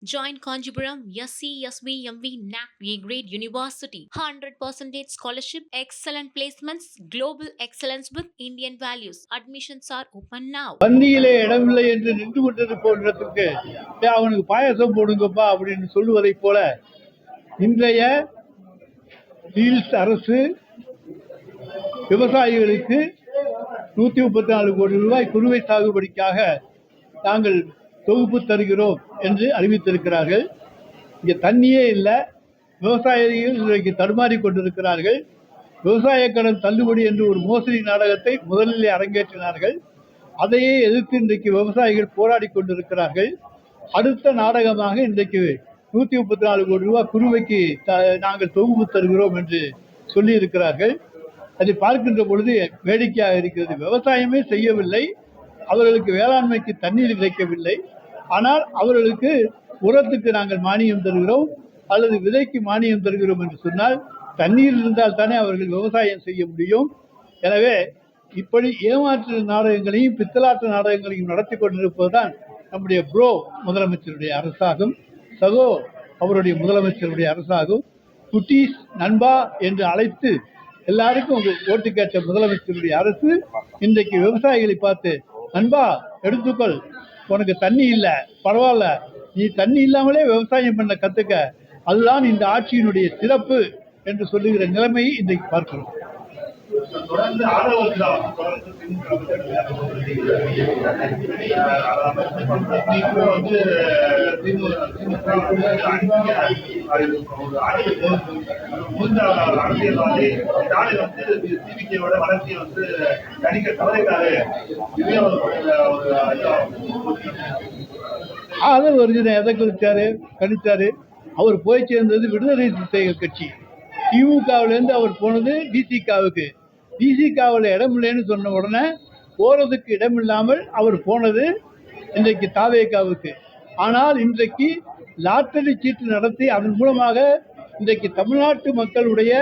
Join Kanjipuram SCSVMV NAC A-Grade University. 100% scholarship, excellent placements, global excellence with Indian values. Admissions are open now. பந்தியிலே இடமில்லை என்று நின்று கொண்டிருப்பவர்களுக்கு அவனுக்கு பாயசம் போடுங்கப்பா அப்படின்னு சொல்லுவதை போல இன்றைய ஹீல்ஸ் அரசு விவசாயிகளுக்கு 134 கோடி ரூபாய் குறுவை சாகுபடிக்காக நாங்கள் தொகுப்பு தருகிறோம் என்று அறிவித்திருக்கிறார்கள். இங்கே தண்ணியே இல்லை, விவசாயிகள் இன்றைக்கு தடுமாறி கொண்டிருக்கிறார்கள். விவசாய கடன் தள்ளுபடி என்று ஒரு மோசடி நாடகத்தை முதலிலே அரங்கேற்றினார்கள். அதையே எதிர்த்து இன்றைக்கு விவசாயிகள் போராடி கொண்டிருக்கிறார்கள். அடுத்த நாடகமாக இன்றைக்கு 134 கோடி ரூபாய் குறுவைக்கு நாங்கள் தொகுப்பு தருகிறோம் என்று சொல்லி இருக்கிறார்கள். அதை பார்க்கின்ற பொழுது வேடிக்கையாக இருக்கிறது. விவசாயமே செய்யவில்லை, அவர்களுக்கு வேளாண்மைக்கு தண்ணீர் கிடைக்கவில்லை, ஆனால் அவர்களுக்கு உரத்துக்கு நாங்கள் மானியம் தருகிறோம் அல்லது விதைக்கு மானியம் தருகிறோம் என்று சொன்னால் தண்ணீர் இருந்தால் தானே அவர்கள் விவசாயம் செய்ய முடியும். எனவே இப்படி ஏமாற்று நாடகங்களையும் பித்தலாட்டு நாடகங்களையும் நடத்தி கொண்டிருப்பதுதான் நம்முடைய ப்ரோ முதலமைச்சருடைய அரசாகும், சகோ அவருடைய முதலமைச்சருடைய அரசாகும். குட்டீஸ் நண்பா என்று அழைத்து எல்லாருக்கும் ஓட்டு கேட்ட முதலமைச்சருடைய அரசு இன்றைக்கு விவசாயிகளை பார்த்து, நண்பா எடுத்துக்கொள், உனக்கு தண்ணி இல்லை பரவாயில்ல, நீ தண்ணி இல்லாமலே விவசாயம் பண்ண கத்துக்க, அதுதான் இந்த ஆட்சியினுடைய சிறப்பு என்று சொல்லுகிற நிலைமையை இன்றைக்கு பார்க்கிறோம். தொடர்ந்து வளர்ச்சியை வந்து கணிக்க தவறிட்டாரு. எதை கணிச்சாரு? அவர் போய் சேர்ந்தது விடுதலை சிறுத்தைகள் கட்சி. திமுகவிலிருந்து அவர் போனது டிசிகாவுக்கு. டிசிகாவில் இடம் இல்லைன்னு சொன்ன உடனே போறதுக்கு இடம் இல்லாமல் அவர் போனது இன்றைக்கு தாவேகாவுக்கு. ஆனால் இன்றைக்கு லாட்டரி சீட்டு நடத்தி அதன் மூலமாக இன்றைக்கு தமிழ்நாட்டு மக்களுடைய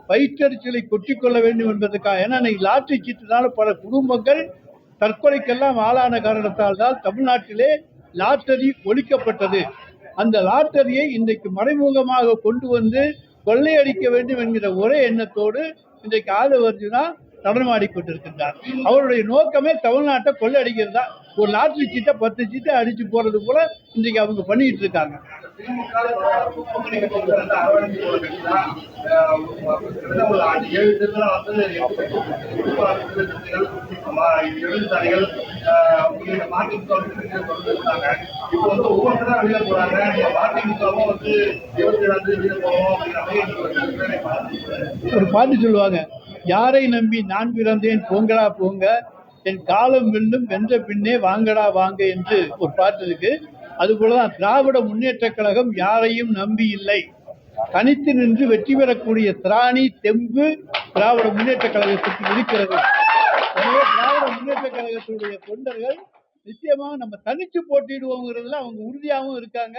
வயிற்றறிச்சலை கொட்டிக்கொள்ள வேண்டும் என்பதற்காக. ஏன்னா இன்னைக்கு லாட்டரி சீட்டுனால பல குடும்பங்கள் தற்கொலைக்கெல்லாம் ஆளான காரணத்தால் தான் தமிழ்நாட்டிலே லாட்டரி ஒழிக்கப்பட்டது. அந்த லாட்டரியை இன்றைக்கு மறைமுகமாக கொண்டு வந்து கொள்ளையடிக்க வேண்டும் என்கிற ஒரே எண்ணத்தோடு இன்றைக்கு ஆதவர்ஜுனா நடனமாடிக்கொண்டிருக்கின்றார். அவருடைய நோக்கமே தமிழ்நாட்டை கொள்ளையடிக்கிறது தான். ஒரு லாட்டரி சீட்டை 10 சீட்டை அடிச்சு போறது போல இன்றைக்கு அவங்க பண்ணிட்டு இருக்காங்க. ஒரு பாட்டு சொல்லுவாங்க, யாரை நம்பி நான் பிறந்தேன் போங்கடா போங்க, என் காலம் வெல்லும் வென்ற பின்னே வாங்கடா வாங்க என்று ஒரு பாட்டு இருக்கு. அதுபோலதான் திராவிட முன்னேற்ற கழகம் யாரையும் நம்பி இல்லை, தனித்து நின்று வெற்றி பெறக்கூடிய திராணி தெம்பு திராவிட முன்னேற்ற கழகத்துக்கு இருக்கிறது. எனவே திராவிட முன்னேற்ற கழகத்துடைய தொண்டர்கள் நிச்சயமாக நம்ம தனிச்சு போட்டிடுவோங்கிறதுல அவங்க உறுதியாகவும் இருக்காங்க.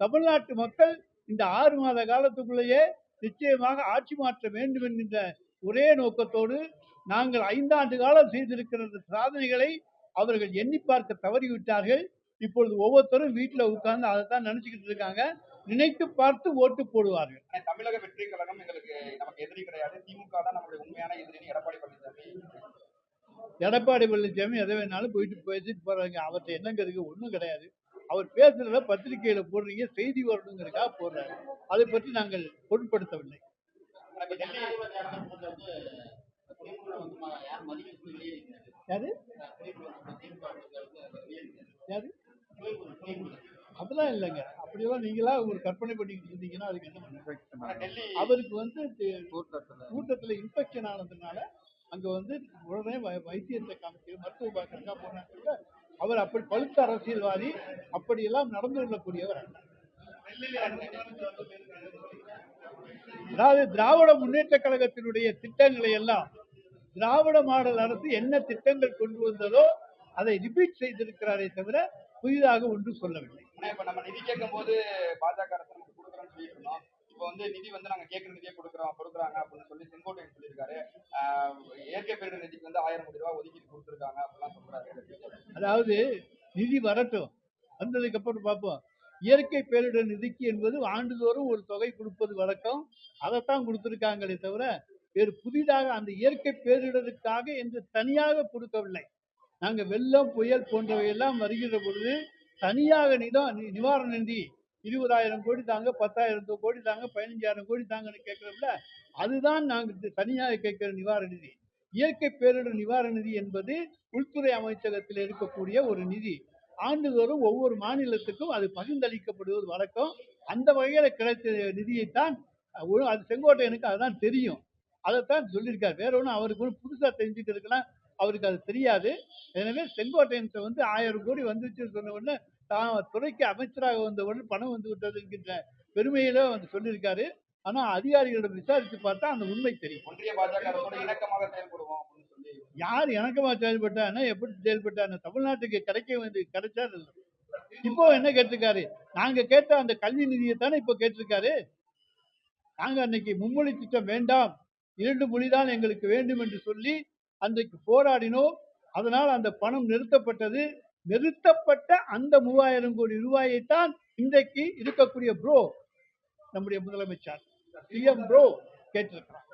தமிழ்நாட்டு மக்கள் இந்த 6 மாத காலத்துக்குள்ளேயே நிச்சயமாக ஆட்சி மாற்ற வேண்டும் என்கின்ற ஒரே நோக்கத்தோடு நாங்கள் 5 ஆண்டு காலம் செய்திருக்கிற சாதனைகளை அவர்கள் எண்ணி பார்க்க தவறிவிட்டார்கள். இப்பொழுது ஒவ்வொருத்தரும் வீட்டில் உட்கார்ந்து அதை தான் நினைச்சுக்கிட்டு இருக்காங்க. நினைத்து பார்த்து ஓட்டு போடுவார்கள். தமிழக வெற்றி கழகம் நமக்கு எதிரி கிடையாது, திமுக தான் நம்மளுடைய உண்மையான எதிரின்னு எடப்பாடி பழனிசாமி எதை வேணாலும் பேசிட்டு போறாங்க. அவர்கிட்ட என்னங்க இருக்கு? ஒன்றும் கிடையாது. அவர் பேசுறத பத்திரிகையில போடுறீங்க, செய்தி வரணுங்கிறதுக்காக போடுறாரு. அதை பற்றி நாங்கள் பொருட்படுத்தவில்லை. யாரு யாரு அதெல்லாம் இல்லைங்க. அப்படியெல்லாம் நீங்களா ஒரு கற்பனை பண்ணிக்கிட்டு இருந்தீங்கன்னா அதுக்கு என்ன பண்ண? அவருக்கு கூட்டத்துல இன்ஃபெக்ஷன் ஆனதுனால அங்க உடனே வைத்தியத்தை காமிக்க மருத்துவ பார்க்கறதுக்கா போனாங்க. அவர் அப்படி பழுத்த அரசியல்வாதி, அப்படியெல்லாம் நடந்து கொள்ளக்கூடியவர். அதாவது திராவிட முன்னேற்ற கழகத்தினுடைய திட்டங்களை எல்லாம் திராவிட மாடல் அரசு என்ன திட்டங்கள் கொண்டு வந்ததோ அதை ரிப்பீட் செய்திருக்கிறாரே தவிர புதிதாக ஒன்று சொல்லவில்லை. இப்ப நம்ம நிதி கேட்கும் போது பாஜக அரசு நமக்கு கொடுக்குறோம்னு சொல்லிட்டு இருந்தோம். இப்போ நிதி நாங்க கேட்கிற நிதியை கொடுக்குறாங்க அப்படின்னு சொல்லி செங்கோட்டையன் சொல்லியிருக்காரு. இயற்கை பேரிடர் நிதிக்கு 1000 கோடி ரூபாய் ஒதுக்கீடு கொடுத்துருக்காங்க அப்படிலாம் சொல்றாரு. அதாவது நிதி வரட்டும், வந்ததுக்கு அப்புறம் பார்ப்போம். இயற்கை பேரிடர் நிதிக்கு என்பது ஆண்டுதோறும் ஒரு தொகை கொடுப்பது வழக்கம். அதைத்தான் கொடுத்திருக்காங்களே தவிர வேறு புதிதாக அந்த இயற்கை பேரிடருக்காக என்று தனியாக கொடுக்கவில்லை. நாங்க வெள்ளம், புயல் போன்றவை எல்லாம் வருகிற பொழுது தனியாக நிவாரண நிதி 20,000 கோடி தாங்க, 10,000 கோடி தாங்க, 15,000 கோடி தாங்கன்னு கேட்கிறோம்ல, அதுதான் நாங்க தனியாக கேட்கிற நிவாரண நிதி. இயற்கை பேரிடர் நிவாரண நிதி என்பது உள்துறை அமைச்சகத்தில் இருக்கக்கூடிய ஒரு நிதி. ஆண்டுதோறும் ஒவ்வொரு மாநிலத்துக்கும் அது பகிர்ந்தளிக்கப்படுவது வழக்கம். அந்த வகையில கிடைத்த நிதியைத்தான் அது செங்கோட்டையனுக்கு அதுதான் தெரியும். அதைத்தான் சொல்லியிருக்காரு. வேற ஒன்றும் அவருக்கு ஒன்றும் புதுசா தெரிஞ்சுக்கிறதுக்கெல்லாம் அவருக்கு அது தெரியாது. எனவே செங்கோட்டையன்கிட்ட 1000 கோடி வந்துச்சுன்னு சொன்ன உடனே தான் துறைக்கு அமைச்சராக வந்த உடனே பணம் வந்து விட்டது என்கின்ற பெருமையில வந்து சொல்லியிருக்காரு. ஆனா அதிகாரிகளிடம் விசாரித்து பார்த்தா அந்த உண்மை தெரியும். ஒன்றிய பாஜக அரசோட இணக்கமாக செயல்படுவோம் அப்படின்னு சொல்லி யார் இணக்கமா செயல்பட்டான்னா எப்படி செயல்பட்டாங்க? தமிழ்நாட்டுக்கு கிடைக்க வேண்டிய கிடைச்சா இல்லை. இப்போ என்ன கேட்டிருக்காரு? நாங்க கேட்ட அந்த கல்வி நிதியை தானே இப்போ கேட்டிருக்காரு. நாங்க அன்னைக்கு மும்மொழி திட்டம் வேண்டாம், 2 மொழிதான் எங்களுக்கு வேண்டும் என்று சொல்லி அன்றைக்கு போராடினோம். அதனால் அந்த பணம் நிறுத்தப்பட்டது. நிறுத்தப்பட்ட அந்த 3000 கோடி ரூபாயைத்தான் இன்றைக்கு இருக்கக்கூடிய ப்ரோ நம்முடைய முதலமைச்சர் சிஎம் ப்ரோ கேட்டிருக்கிறார்.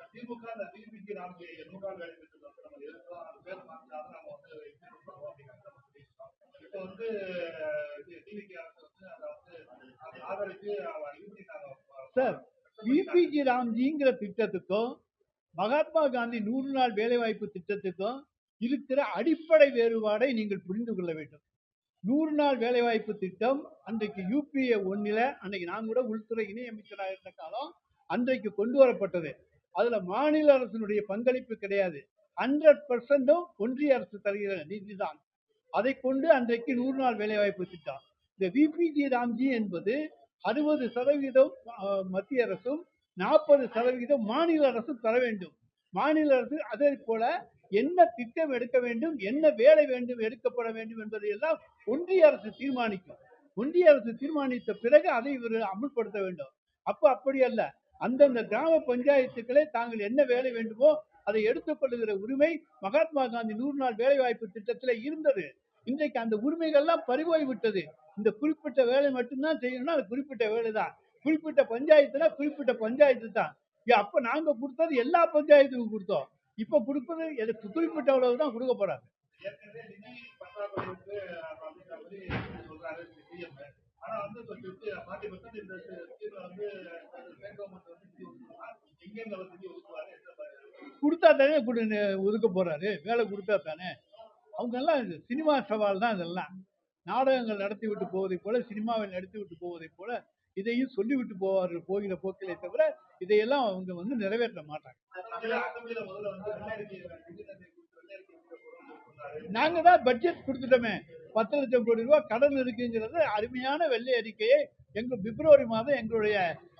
சார், விபிஜி ராம்ஜிங்கிற திட்டத்துக்கும் மகாத்மா காந்தி 100 நாள் வேலைவாய்ப்பு திட்டத்துக்கும் இருக்கிற அடிப்படை வேறுபாடை நீங்கள் புரிந்து கொள்ள வேண்டும். 100 நாள் வேலைவாய்ப்பு திட்டம் அன்றைக்கு யூபிஏ 1ல அன்னைக்கு நான் கூட உள்துறை இணையமைச்சராக இருந்த காலம் அன்றைக்கு கொண்டு வரப்பட்டது. அதுல மாநில அரசினுடைய பங்களிப்பு கிடையாது. 100% ஒன்றிய அரசு தருகிற நிதிதான். அதை கொண்டு அன்றைக்கு 100 நாள் வேலைவாய்ப்பு திட்டம். இந்த விபிஜி ராம்ஜி என்பது 60% மத்திய அரசும் 40% மாநில அரசும் தர வேண்டும். மாநில அரசு அதே போல என்ன திட்டம் எடுக்க வேண்டும், என்ன வேலை வேண்டும், எடுக்கப்பட வேண்டும் என்பதை எல்லாம் ஒன்றிய அரசு தீர்மானிக்கும். ஒன்றிய அரசு தீர்மானித்த பிறகு அதை இவர் அமுல்படுத்த வேண்டும். அப்படி அல்ல. அந்தந்த கிராம பஞ்சாயத்துக்களே தாங்கள் என்ன வேலை வேண்டுமோ அதை எடுத்துக்கொள்ளுகிற உரிமை மகாத்மா காந்தி 100 நாள் வேலைவாய்ப்பு திட்டத்தில் இருந்தது. இன்றைக்கு அந்த உரிமைகள்லாம் பறிபோய் விட்டது. இந்த குறிப்பிட்ட வேலை மட்டும்தான் செய்யணும்னா அது குறிப்பிட்ட வேலை தான். குறிப்பிட்ட பஞ்சாயத்துல குறிப்பிட்ட பஞ்சாயத்து தான். அப்ப நாங்க கொடுத்தது எல்லா பஞ்சாயத்துக்கும் கொடுத்தோம். இப்ப கொடுப்பது எதுக்கு குறிப்பிட்ட அளவு தான் கொடுக்க போறாங்க. கொடுத்தா தானே ஒதுக்க போறாரு. வேலை கொடுத்தா தானே. அவங்க எல்லாம் சினிமா சவால் தான். இதெல்லாம் நாடகங்கள் நடத்தி விட்டு போவதை போல, சினிமாவில் நடத்தி விட்டு போவதை போல இதையும் சொல்லிவிட்டு போகிற போக்கிலே தவிர இதையெல்லாம் அவங்க நிறைவேற்ற மாட்டாங்க. நாங்க தான் பட்ஜெட் கொடுத்துட்டோமே, 10 லட்சம் கோடி ரூபாய் கடன் இருக்குங்கிறது அருமையான வெள்ளை அறிக்கையை பிப்ரவரி மாதம் எங்களுடைய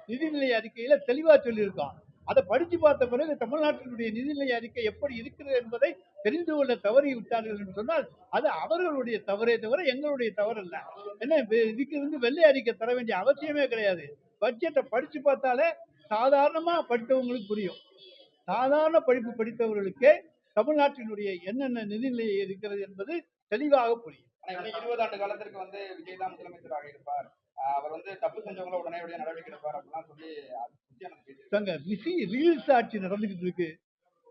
நிதிநிலை அறிக்கையில தெளிவா சொல்லியிருக்கோம். அதை படிச்சு பார்த்த பிறகு தமிழ்நாட்டினுடைய நிதிநிலை அறிக்கை எப்படி இருக்கிறது என்பதை தெரிந்து கொள்ள தவறி விட்டார்கள் என்று சொன்னால் அது அவர்களுடைய தவறே தவிர எங்களுடைய தவறு அல்ல. என்ன இதுக்கு வெள்ளை அறிக்கை தர வேண்டிய அவசியமே கிடையாது. பட்ஜெட்டை படிச்சு பார்த்தாலே சாதாரணமா படித்தவங்களுக்கு புரியும். சாதாரண படிப்பு படித்தவர்களுக்கு தமிழ்நாட்டினுடைய என்னென்ன நிதிநிலை இருக்கிறது என்பது தெளிவாக புரியும். 20 ஆண்டு காலத்திற்கு விஜய் தான் முதலமைச்சராக இருப்பார், அவர் தப்பு செஞ்சவங்கள உடனடியாக நடவடிக்கை எடுப்பார் அப்படிலாம் சொல்லி ரீல்ஸ் ஆட்சி நடந்துகிட்டு இருக்கு.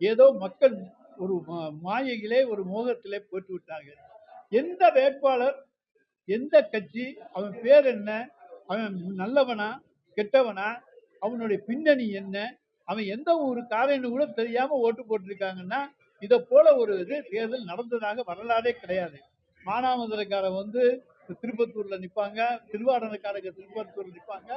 ஏதோ மக்கள் ஒரு மாயையிலே ஒரு மோகத்திலே போட்டு விட்டார்கள். எந்த வேட்பாளர், எந்த கட்சி, அவன் பேர் என்ன, அவன் நல்லவனா கெட்டவனா, அவனுடைய பின்னணி என்ன, அவன் எந்த ஊருக்காரன்னு கூட தெரியாம ஓட்டு போட்டிருக்காங்கன்னா இதை போல ஒரு தேர்தல் நடந்ததாக வரலாறே கிடையாது. மானாமதுரைக்காரன் திருப்பத்தூர்ல நிற்பாங்க, திருவாரூர்காரங்க திருப்பத்தூர்ல நிற்பாங்க,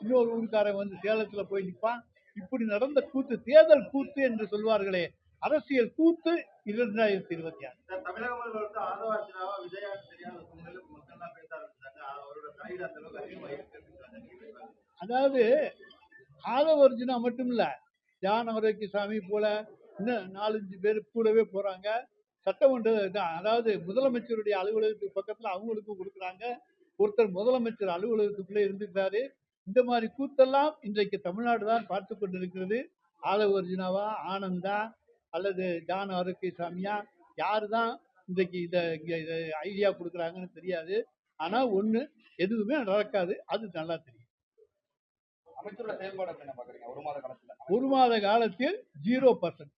இன்னொரு ஊருக்காரன் சேலத்துல போய் நிற்பான். இப்படி நடந்த கூத்து, தேர்தல் கூத்து என்று சொல்வார்களே, அரசியல் கூத்து 2026. அதாவது ஆதவர்ஜுனா மட்டும் இல்ல, ஜான் ஆரோக்கியசாமி போல இன்னும் 4-5 பேர் கூடவே போறாங்க. சட்டமன்ற அதாவது முதலமைச்சருடைய அலுவலகத்துக்கு பக்கத்துல அவங்களுக்கும் கொடுக்குறாங்க. ஒருத்தர் முதலமைச்சர் அலுவலகத்துக்குள்ளே இருந்துட்டாரு. இந்த மாதிரி கூத்தெல்லாம் இன்றைக்கு தமிழ்நாடு தான் பார்த்து கொண்டிருக்கிறது. ஆதவர்ஜுனாவா, ஆனந்தா அல்லது ஜான் ஆரோக்கியசாமியா, யாரு தான் இன்றைக்கு இதை ஐடியா கொடுக்குறாங்கன்னு தெரியாது. ஆனால் ஒன்று எதுவுமே நடக்காது, அது நல்லா தெரியும். அமைச்சரோட செயல்பாடு எப்படி பாக்குறீங்க ஒரு மாத காலத்துல? 1 மாத காலத்தில் 0%.